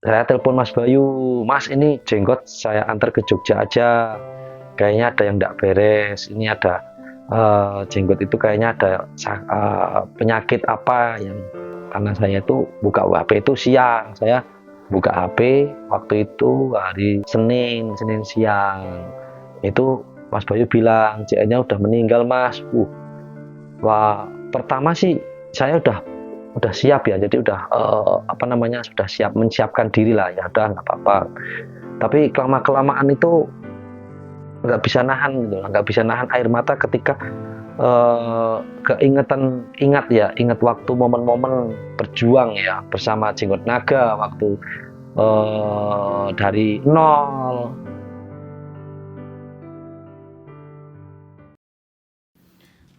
saya telepon Mas Bayu, Mas ini jenggot saya antar ke Jogja aja, kayaknya ada yang tidak beres, ini ada jenggot itu kayaknya ada penyakit apa yang, karena saya itu buka HP itu siang, saya buka HP waktu itu hari Senin siang, itu Mas Bayu bilang JN-nya udah meninggal Mas. Wah, pertama sih saya udah siap ya, jadi udah sudah siap menyiapkan diri lah, ya udah nggak apa-apa. Tapi kelamaan itu nggak bisa nahan gitu, nggak bisa nahan air mata ketika ingat waktu momen-momen berjuang ya bersama Jenggot Naga waktu dari nol.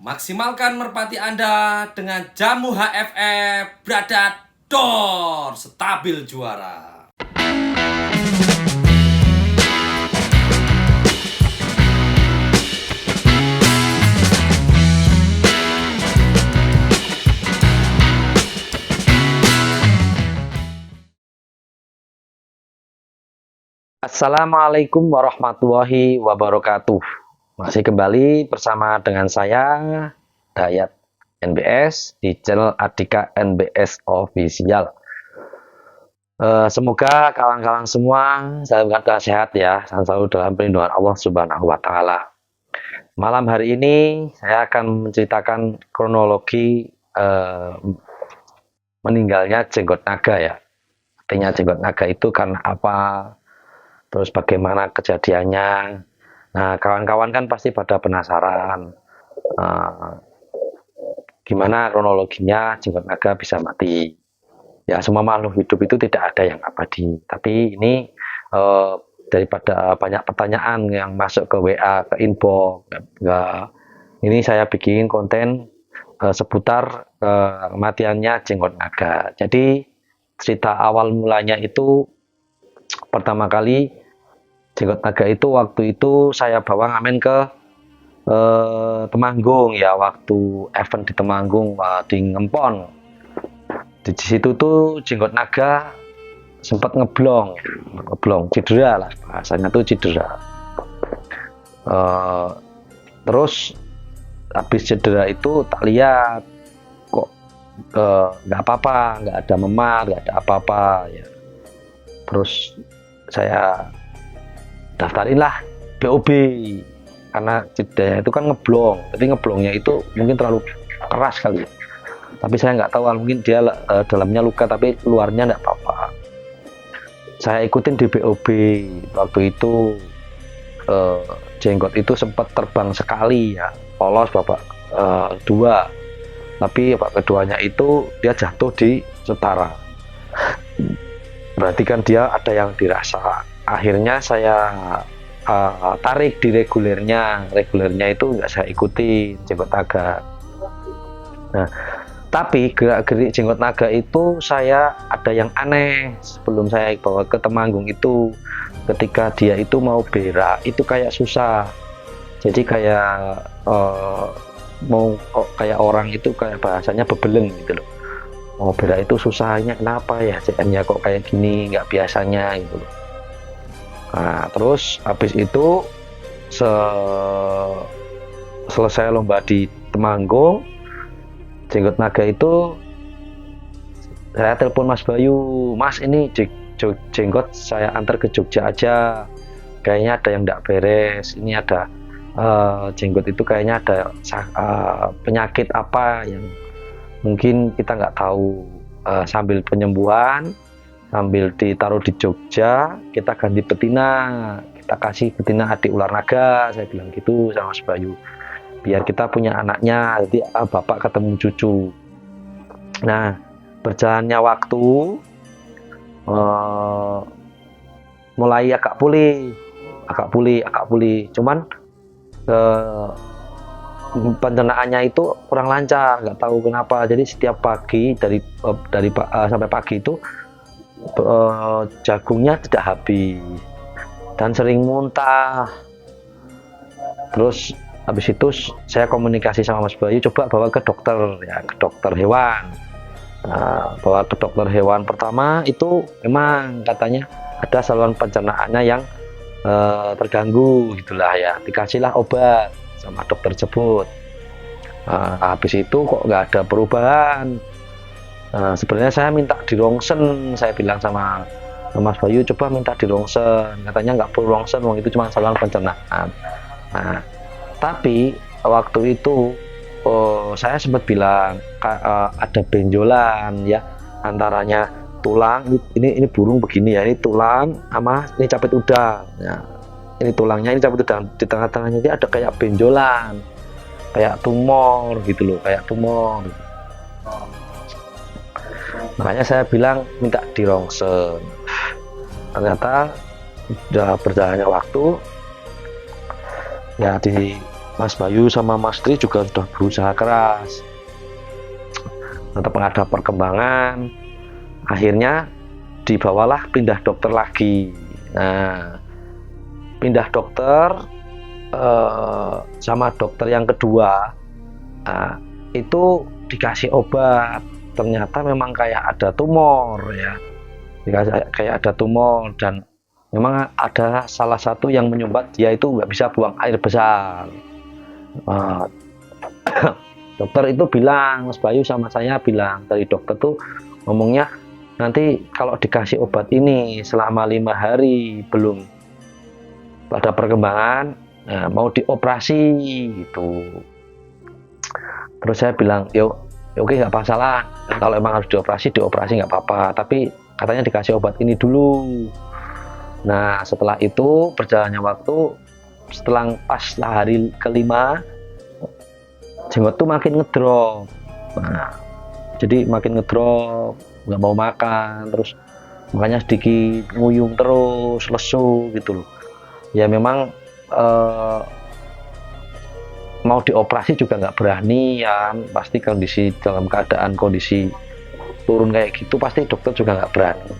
Maksimalkan merpati Anda dengan jamu HFF Predator stabil juara. Assalamualaikum warahmatullahi wabarakatuh. Masih kembali bersama dengan saya Dayat NBS di channel Adika NBS Official. Semoga kawan-kawan semua dalam keadaan sehat ya, dan selalu dalam perlindungan Allah Subhanahu wa taala. Malam hari ini saya akan menceritakan kronologi meninggalnya Jenggot Naga ya. Artinya Jenggot Naga itu karena apa? Terus bagaimana kejadiannya? Nah, kawan-kawan kan pasti pada penasaran gimana kronologinya Jenggot Naga bisa mati. Ya, semua makhluk hidup itu tidak ada yang abadi. Tapi ini daripada banyak pertanyaan yang masuk ke WA, ke inbox, ini saya bikin konten seputar kematiannya Jenggot Naga. Jadi cerita awal mulanya itu pertama kali Jenggot Naga itu waktu itu saya bawa ngamen ke Temanggung ya, waktu event di Temanggung di Ngempon. Di situ tuh Jenggot Naga sempat ngeblong, cedera lah bahasanya tuh cedera. Terus habis cedera itu tak lihat kok nggak apa-apa, nggak ada memar, nggak ada apa-apa ya. Terus saya daftarin lah BOB karena cedera itu kan ngeblong, jadi ngeblongnya itu mungkin terlalu keras kali ya. Tapi saya nggak tahu, mungkin dia dalamnya luka tapi luarnya nggak apa-apa. Saya ikutin di BOB waktu itu. Jenggot itu sempat terbang sekali ya, lolos babak dua, tapi babak keduanya itu dia jatuh di setara. Berarti kan dia ada yang dirasa. Akhirnya saya tarik di regulernya itu nggak saya ikuti Jenggot Naga. Nah, tapi gerak-gerik Jenggot Naga itu saya ada yang aneh sebelum saya bawa ke Temanggung itu. Ketika dia itu mau berak itu kayak susah. Jadi kayak kayak orang itu kayak bahasanya bebeleng gitu loh. Mau berak itu susahnya kenapa ya, CN-nya kok kayak gini, nggak biasanya gitu loh. Nah, terus habis itu selesai lomba di Temanggung, Jenggot Naga itu saya telepon Mas Bayu, Mas ini jenggot saya antar ke Jogja aja, kayaknya ada yang tidak beres, ini ada jenggot itu kayaknya ada penyakit apa yang mungkin kita nggak tahu. Sambil penyembuhan, sambil ditaruh di Jogja, kita ganti betina, kita kasih betina adik ular naga, saya bilang gitu sama Mas Bayu, biar kita punya anaknya, jadi bapak ketemu cucu. Nah, berjalannya waktu mulai agak pulih, cuman pencernaannya itu kurang lancar, nggak tahu kenapa. Jadi setiap pagi dari sampai pagi itu jagungnya tidak habis dan sering muntah. Terus habis itu saya komunikasi sama Mas Bayu, coba bawa ke dokter ya, ke dokter hewan. Bawa ke dokter hewan pertama itu memang katanya ada saluran pencernaannya yang terganggu gitulah ya, dikasihlah obat sama dokter tersebut. Habis itu kok nggak ada perubahan. Sebenarnya saya minta dirongsen, saya bilang sama Mas Bayu, coba minta dirongsen, katanya nggak perlu rongsen, wong itu cuma saluran pencernaan. Nah, tapi waktu itu saya sempat bilang ada benjolan ya, antaranya tulang, ini burung begini ya, ini tulang sama ini capit udang ya, ini tulangnya, ini capit udang, di tengah-tengahnya ini ada kayak benjolan, kayak tumor gitu loh, kayak tumor. Makanya saya bilang minta dirongsen. Ternyata udah berjalannya waktu ya, di Mas Bayu sama Mas Tri juga sudah berusaha keras, tetap nggak ada perkembangan. Akhirnya dibawalah pindah dokter lagi. Nah, pindah dokter sama dokter yang kedua itu dikasih obat, ternyata memang kayak ada tumor ya, kayak ada tumor, dan memang ada salah satu yang menyumbat dia itu nggak bisa buang air besar. Dokter itu bilang, Mas Bayu sama saya bilang, dari dokter tuh ngomongnya nanti kalau dikasih obat ini selama 5 hari belum ada perkembangan, mau dioperasi gitu. Terus saya bilang, yuk oke, nggak masalah, kalau emang harus dioperasi nggak apa-apa, tapi katanya dikasih obat ini dulu. Nah, setelah itu berjalannya waktu, setelah pas hari kelima, jenggot tuh makin ngedrop. Nah, jadi makin ngedrop, nggak mau makan, terus makanya sedikit nguyung terus, lesu gitu loh. Ya memang mau dioperasi juga nggak berani ya, pasti kondisi dalam keadaan kondisi turun kayak gitu pasti dokter juga nggak berani.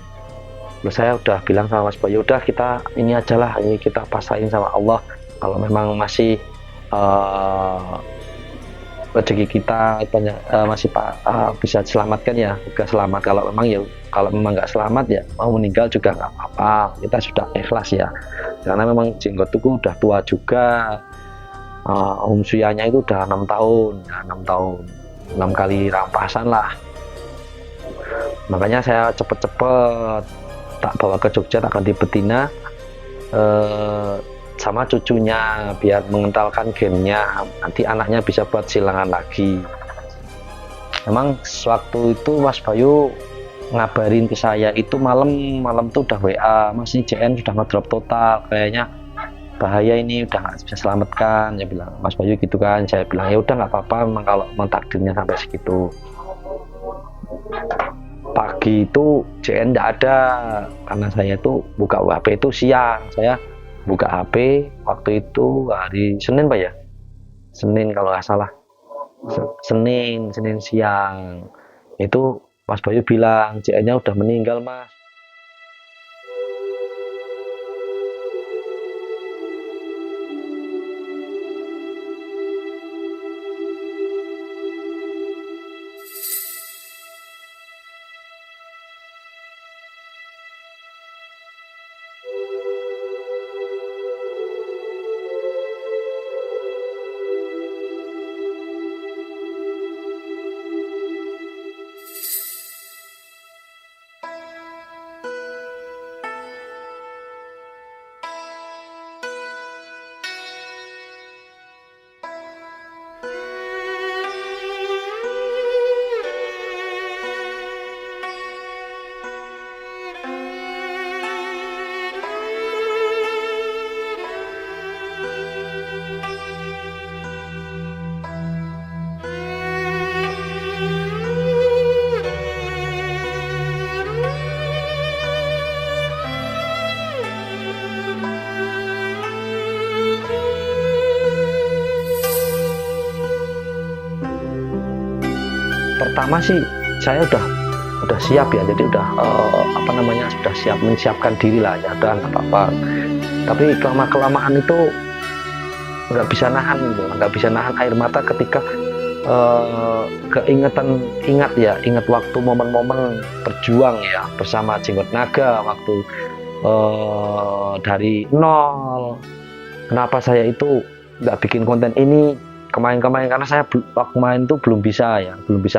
Terus saya udah bilang sama Mas Bayu, udah kita ini aja lah, ini kita pasain sama Allah, kalau memang masih rezeki kita banyak, masih bisa selamatkan ya juga selamat, kalau memang nggak selamat ya mau meninggal juga nggak apa-apa, kita sudah ikhlas ya, karena memang jenggotku udah tua juga. Usianya itu udah 6 tahun ya, 6 kali rampasan lah. Makanya saya cepet-cepet tak bawa ke Jogja, tak ganti betina sama cucunya biar mengentalkan gennya, nanti anaknya bisa buat silangan lagi. Memang sewaktu itu Mas Bayu ngabarin ke saya itu malam tuh udah WA, Mas ini JN sudah ngedrop total, kayaknya bahaya ini, udah nggak bisa selamatkan, ya bilang Mas Bayu gitu kan. Saya bilang ya udah nggak apa-apa, memang kalau takdirnya sampai segitu. Pagi itu JN nggak ada, karena saya itu buka HP itu siang, saya buka HP waktu itu hari Senin Pak ya, Senin kalau nggak salah, Senin siang itu Mas Bayu bilang JN-nya udah meninggal Mas. Pertama sih saya udah siap ya, jadi udah sudah siap menyiapkan diri lah ya, udah nggak apa-apa. Tapi kelamaan itu nggak bisa nahan gitu, nggak bisa nahan air mata ketika ingat waktu momen-momen berjuang ya bersama Jenggot Naga waktu dari nol. Kenapa saya itu nggak bikin konten ini kemarin-kemarin, karena saya waktu main itu belum bisa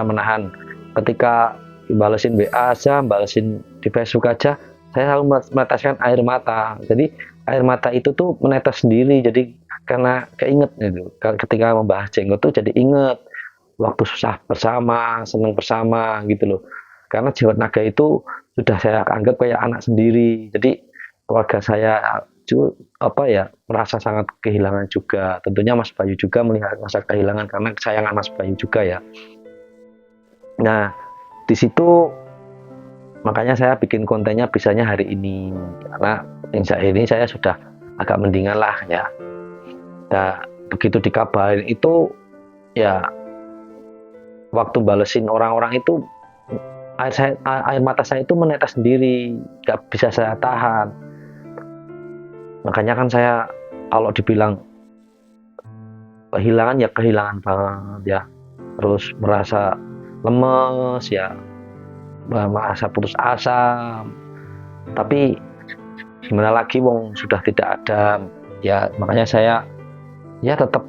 menahan. Ketika balesin WA aja, balesin di Facebook aja, saya selalu meneteskan air mata. Jadi air mata itu tuh menetes sendiri, jadi karena keinget gitu. Ketika membahas Jenggot tuh jadi inget waktu susah bersama, senang bersama gitu loh. Karena Jenggot Naga itu sudah saya anggap kayak anak sendiri. Jadi keluarga saya merasa sangat kehilangan juga. Tentunya Mas Bayu juga melihat masa kehilangan karena kesayangan Mas Bayu juga ya. Nah, di situ makanya saya bikin kontennya bisanya hari ini, karena insya ini saya sudah agak mendingan lah ya. Nah, begitu dikabarin itu ya, waktu balesin orang-orang itu air mata saya itu menetes sendiri, nggak bisa saya tahan. Makanya kan saya kalau dibilang kehilangan ya kehilangan banget ya, terus merasa lemes ya, merasa putus asa. Tapi gimana lagi, wong sudah tidak ada ya. Makanya saya ya tetap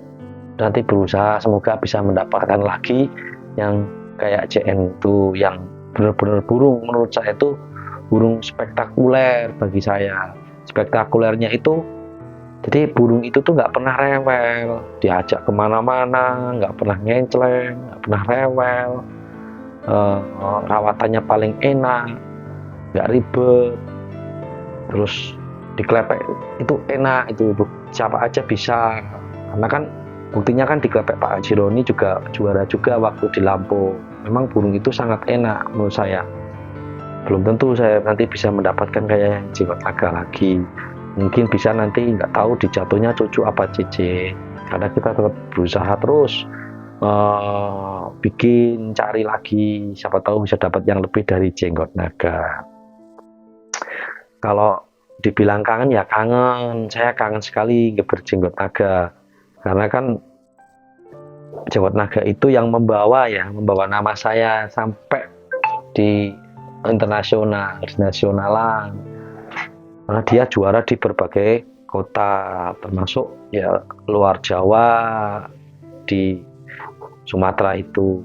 nanti berusaha, semoga bisa mendapatkan lagi yang kayak JN itu, yang benar-benar burung menurut saya itu burung spektakuler bagi saya. Spektakulernya itu jadi burung itu tuh nggak pernah rewel, diajak kemana-mana nggak pernah ngenceleng, nggak pernah rewel, rawatannya paling enak, nggak ribet, terus diklepek itu enak, itu siapa aja bisa. Karena kan buktinya kan diklepek Pak Haji Roni juga juara juga waktu di Lampung. Memang burung itu sangat enak menurut saya. Belum tentu saya nanti bisa mendapatkan kayak Jenggot Naga lagi. Mungkin bisa nanti, nggak tahu dijatuhnya cucu apa cici. Karena kita tetap berusaha terus bikin, cari lagi, siapa tahu bisa dapat yang lebih dari Jenggot Naga. Kalau dibilang kangen ya kangen, saya kangen sekali berjenggot naga. Karena kan Jenggot Naga itu yang membawa nama saya sampai di internasional, nasionalan. Karena dia juara di berbagai kota, termasuk ya luar Jawa, di Sumatera itu.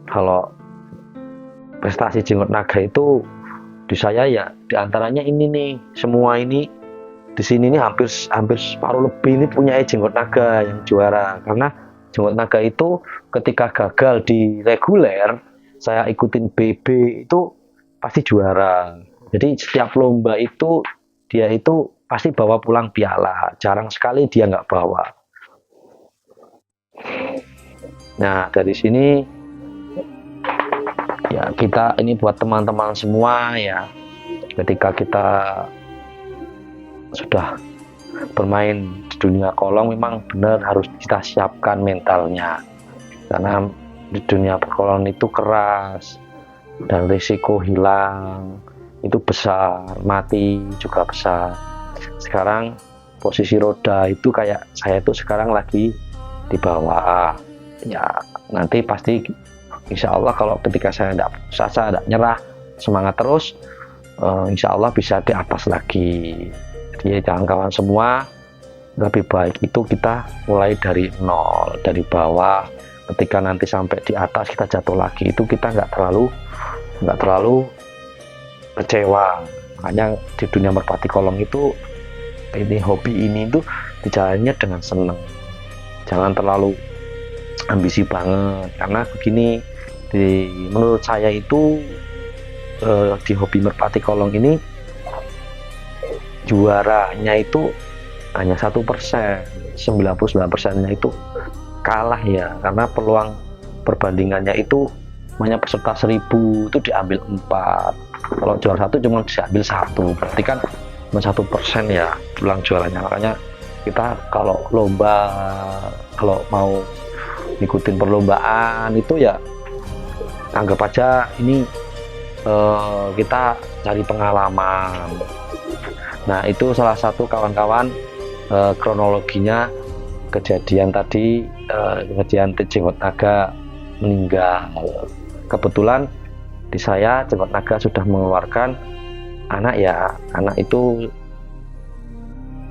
Kalau prestasi Jenggot Naga itu di saya ya diantaranya ini nih, semua ini di sini nih hampir separuh lebih ini punya Jenggot Naga yang juara. Karena Jenggot Naga itu ketika gagal di reguler, saya ikutin BB itu pasti juara. Jadi setiap lomba itu dia itu pasti bawa pulang piala, jarang sekali dia nggak bawa. Nah dari sini ya kita ini buat teman-teman semua ya, ketika kita sudah bermain di dunia kolong memang benar harus kita siapkan mentalnya, karena di dunia perkolongan itu keras dan risiko hilang itu besar, mati juga besar. Sekarang posisi roda itu kayak saya tuh sekarang lagi di bawah ya, nanti pasti insya Allah kalau ketika saya tidak nyerah, semangat terus, insya Allah bisa di atas lagi. Jadi kawan-kawan semua, lebih baik itu kita mulai dari nol, dari bawah. Ketika nanti sampai di atas kita jatuh lagi, itu kita nggak terlalu kecewa. Makanya di dunia merpati kolong itu, ini hobi ini tuh dijalannya dengan senang, jangan terlalu ambisi banget. Karena begini, menurut saya itu di hobi merpati kolong ini juaranya itu hanya 1%, 99%-nya itu kalah ya, karena peluang perbandingannya itu banyak peserta 1000 itu diambil 4, kalau juara 1 cuma diambil 1, berarti kan cuma 1% ya peluang juaranya. Makanya kita kalau lomba, kalau mau ngikutin perlombaan itu ya anggap aja ini kita cari pengalaman. Nah itu salah satu kawan-kawan kronologinya kejadian tadi, kejadian jenggot naga meninggal. Kebetulan di saya jenggot naga sudah mengeluarkan anak ya, anak itu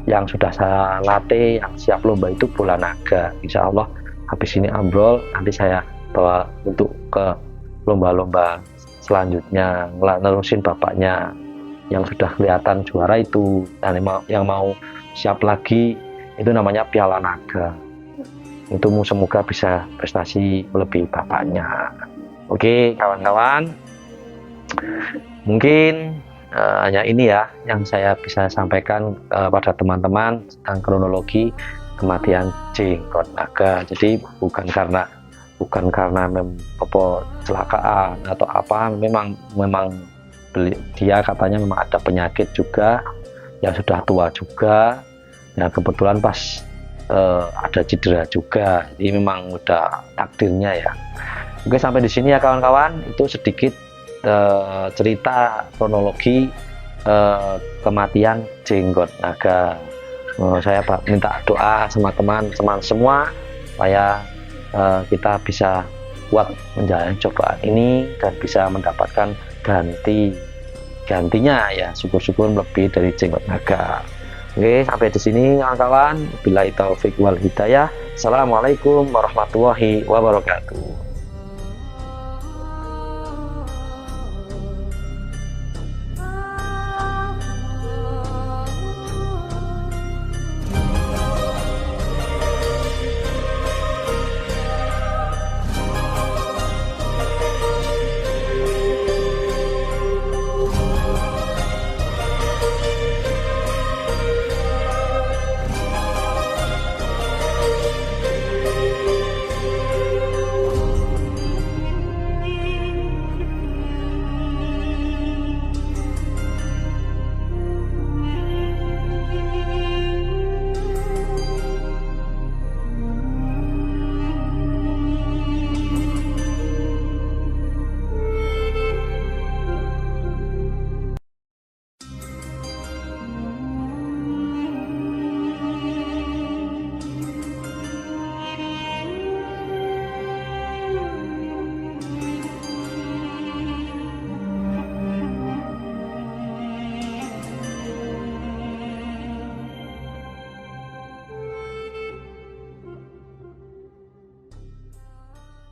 yang sudah saya latih, yang siap lomba itu bola naga. Insya Allah habis ini ambrol, nanti saya bawa untuk ke lomba-lomba selanjutnya, nerusin bapaknya yang sudah kelihatan juara itu, dan yang mau siap lagi itu namanya Piala Naga. Itu semoga bisa prestasi lebih bapaknya. Oke kawan-kawan, mungkin hanya ini ya yang saya bisa sampaikan pada teman-teman tentang kronologi kematian jenggot naga. Jadi bukan karena kecelakaan atau apa, memang dia katanya memang ada penyakit juga, yang sudah tua juga, ya kebetulan pas ada cedera juga, jadi memang udah takdirnya ya. Oke, sampai di sini ya kawan-kawan, itu sedikit cerita kronologi kematian jenggot naga. Saya minta doa sama teman-teman semua supaya kita bisa kuat menjalani cobaan ini dan bisa mendapatkan gantinya ya, syukur-syukur lebih dari jenggot naga. Oke, sampai di sini kawan-kawan. Billahi taufik wal hidayah. Assalamualaikum warahmatullahi wabarakatuh.